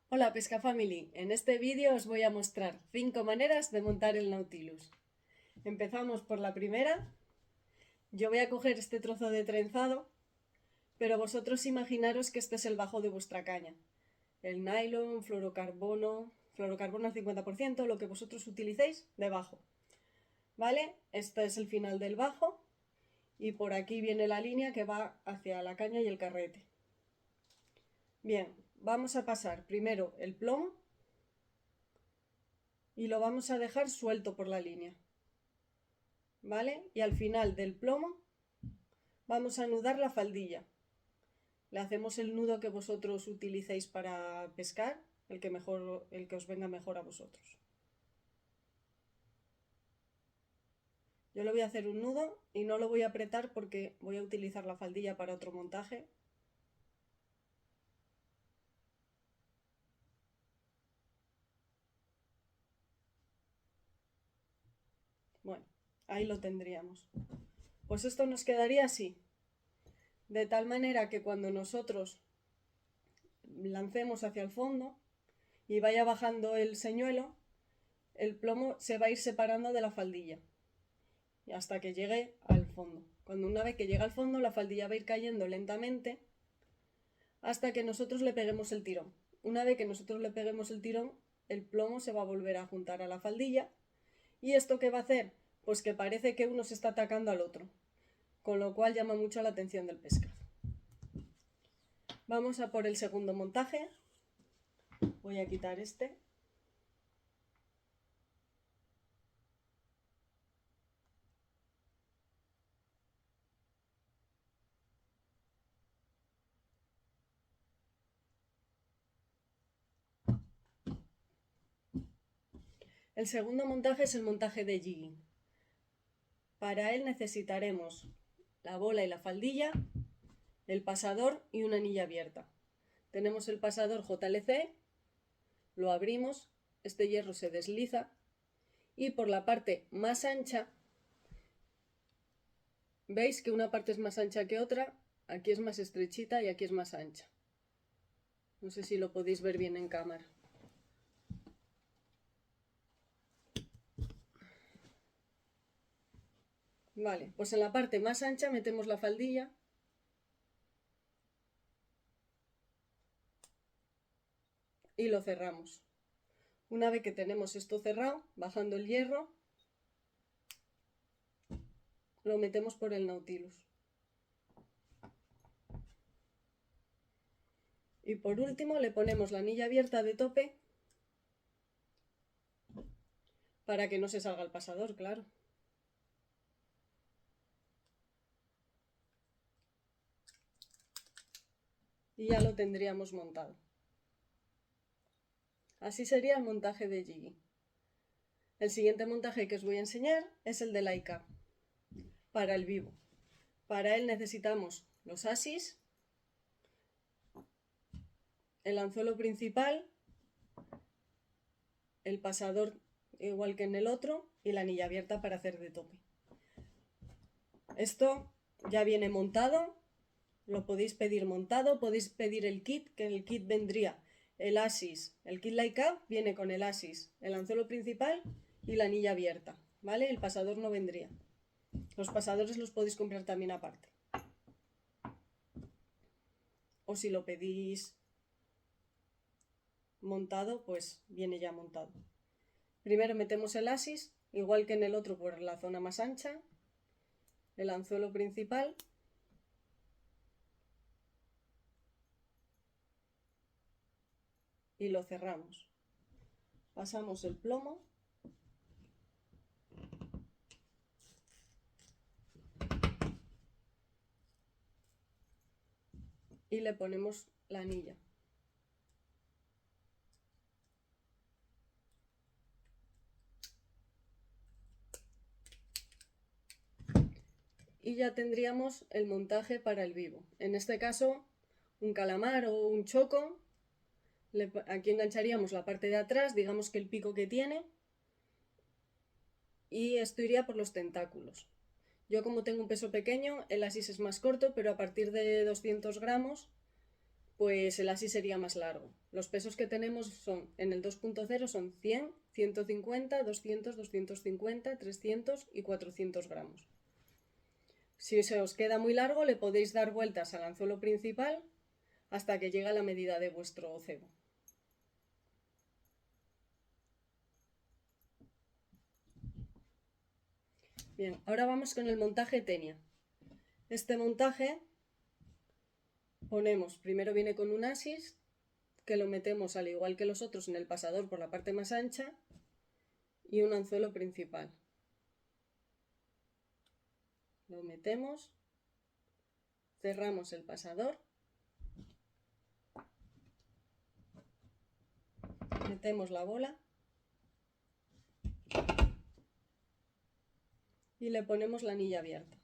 Hola Pesca Family, en este vídeo os voy a mostrar 5 maneras de montar el Nautilus. Empezamos por la primera. Yo voy a coger este trozo de trenzado, pero vosotros imaginaros que este es el bajo de vuestra caña. El nylon, fluorocarbono al 50%, lo que vosotros utilicéis de bajo. ¿Vale? Este es el final del bajo y por aquí viene la línea que va hacia la caña y el carrete. Bien, vamos a pasar primero el plomo y lo vamos a dejar suelto por la línea, ¿vale? Y al final del plomo vamos a anudar la faldilla. Le hacemos el nudo que vosotros utilicéis para pescar, el que os venga mejor a vosotros. Yo le voy a hacer un nudo y no lo voy a apretar porque voy a utilizar la faldilla para otro montaje. Bueno, ahí lo tendríamos. Pues esto nos quedaría así, de tal manera que cuando nosotros lancemos hacia el fondo y vaya bajando el señuelo, el plomo se va a ir separando de la faldilla hasta que llegue al fondo. Una vez que llega al fondo, la faldilla va a ir cayendo lentamente hasta que nosotros le peguemos el tirón. Una vez que nosotros le peguemos el tirón, el plomo se va a volver a juntar a la faldilla. ¿Y esto qué va a hacer? Pues que parece que uno se está atacando al otro, con lo cual llama mucho la atención del pescado. Vamos a por el segundo montaje. Voy a quitar este. El segundo montaje es el montaje de jigging. Para él necesitaremos la bola y la faldilla, el pasador y una anilla abierta. Tenemos el pasador JLC, lo abrimos, este hierro se desliza y por la parte más ancha, veis que una parte es más ancha que otra, aquí es más estrechita y aquí es más ancha. No sé si lo podéis ver bien en cámara. Vale, pues en la parte más ancha metemos la faldilla y lo cerramos. Una vez que tenemos esto cerrado, bajando el hierro, lo metemos por el Nautilus. Y por último le ponemos la anilla abierta de tope para que no se salga el pasador, claro. Y ya lo tendríamos montado. Así sería el montaje de Jiggy. El siguiente montaje que os voy a enseñar es el de Laika, para el vivo. Para él necesitamos los asis, el anzuelo principal, el pasador igual que en el otro y la anilla abierta para hacer de tope. Esto ya viene montado, lo podéis pedir montado, podéis pedir el kit, que en el kit vendría el asis, el kit Laika viene con el asis, el anzuelo principal y la anilla abierta, ¿vale? El pasador no vendría. Los pasadores los podéis comprar también aparte. O si lo pedís montado, pues viene ya montado. Primero metemos el asis, igual que en el otro por la zona más ancha, el anzuelo principal y lo cerramos. Pasamos el plomo y le ponemos la anilla. Y ya tendríamos el montaje para el vivo. En este caso, un calamar o un choco. Aquí engancharíamos la parte de atrás, digamos que el pico que tiene, y esto iría por los tentáculos. Yo como tengo un peso pequeño, el asis es más corto, pero a partir de 200 gramos pues el asis sería más largo. Los pesos que tenemos son, en el 2.0 son 100, 150, 200, 250, 300 y 400 gramos. Si se os queda muy largo, le podéis dar vueltas al anzuelo principal hasta que llegue a la medida de vuestro cebo. Bien, ahora vamos con el montaje Tenia. Este montaje primero viene con un asis, que lo metemos al igual que los otros en el pasador por la parte más ancha, y un anzuelo principal. Lo metemos, cerramos el pasador, metemos la bola y le ponemos la anilla abierta.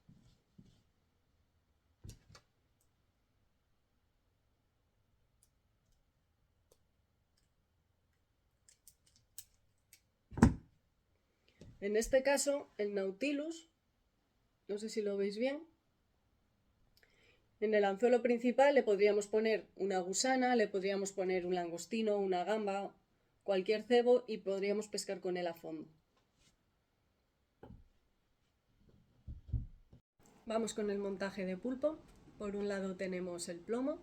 En este caso, el Nautilus, no sé si lo veis bien, en el anzuelo principal le podríamos poner una gusana, le podríamos poner un langostino, una gamba, cualquier cebo y podríamos pescar con él a fondo. Vamos con el montaje de pulpo. Por un lado tenemos el plomo,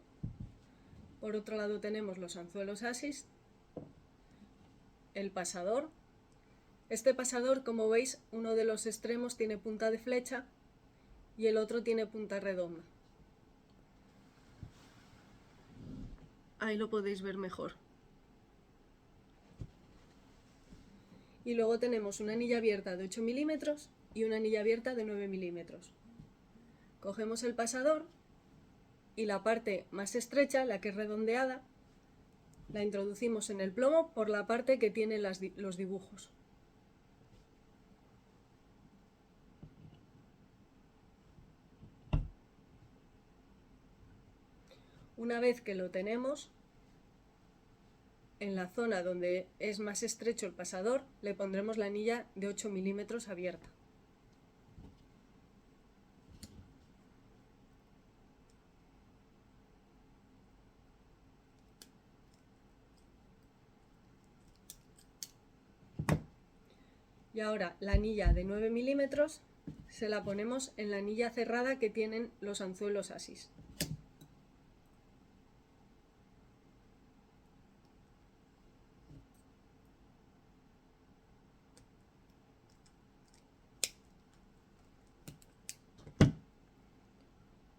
por otro lado tenemos los anzuelos asis, el pasador. Este pasador, como veis, uno de los extremos tiene punta de flecha y el otro tiene punta redonda. Ahí lo podéis ver mejor. Y luego tenemos una anilla abierta de 8 milímetros y una anilla abierta de 9 milímetros. Cogemos el pasador y la parte más estrecha, la que es redondeada, la introducimos en el plomo por la parte que tiene los dibujos. Una vez que lo tenemos, en la zona donde es más estrecho el pasador, le pondremos la anilla de 8 milímetros abierta. Y ahora la anilla de 9 milímetros se la ponemos en la anilla cerrada que tienen los anzuelos asis.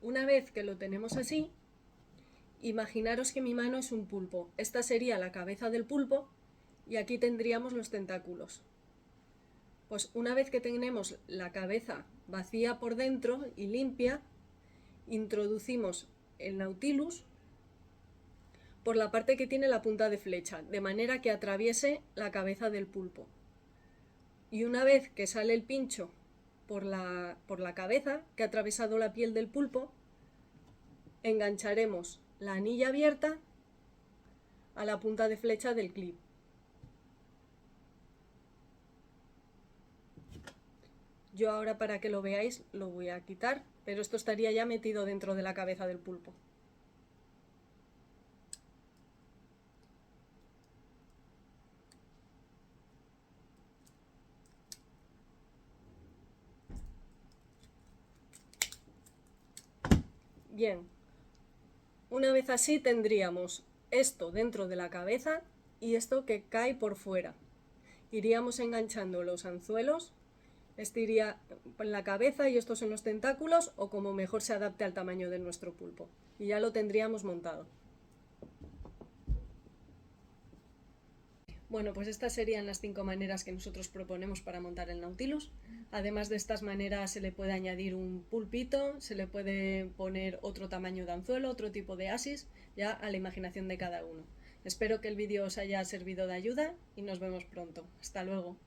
Una vez que lo tenemos así, imaginaros que mi mano es un pulpo. Esta sería la cabeza del pulpo y aquí tendríamos los tentáculos. Pues una vez que tenemos la cabeza vacía por dentro y limpia, introducimos el Nautilus por la parte que tiene la punta de flecha, de manera que atraviese la cabeza del pulpo. Y una vez que sale el pincho por la cabeza, que ha atravesado la piel del pulpo, engancharemos la anilla abierta a la punta de flecha del clip. Yo ahora, para que lo veáis, lo voy a quitar, pero esto estaría ya metido dentro de la cabeza del pulpo. Bien, una vez así tendríamos esto dentro de la cabeza y esto que cae por fuera. Iríamos enganchando los anzuelos, este iría en la cabeza y estos en los tentáculos, o como mejor se adapte al tamaño de nuestro pulpo. Y ya lo tendríamos montado. Bueno, pues estas serían las 5 maneras que nosotros proponemos para montar el Nautilus. Además de estas maneras se le puede añadir un pulpito, se le puede poner otro tamaño de anzuelo, otro tipo de asis, ya a la imaginación de cada uno. Espero que el vídeo os haya servido de ayuda y nos vemos pronto. Hasta luego.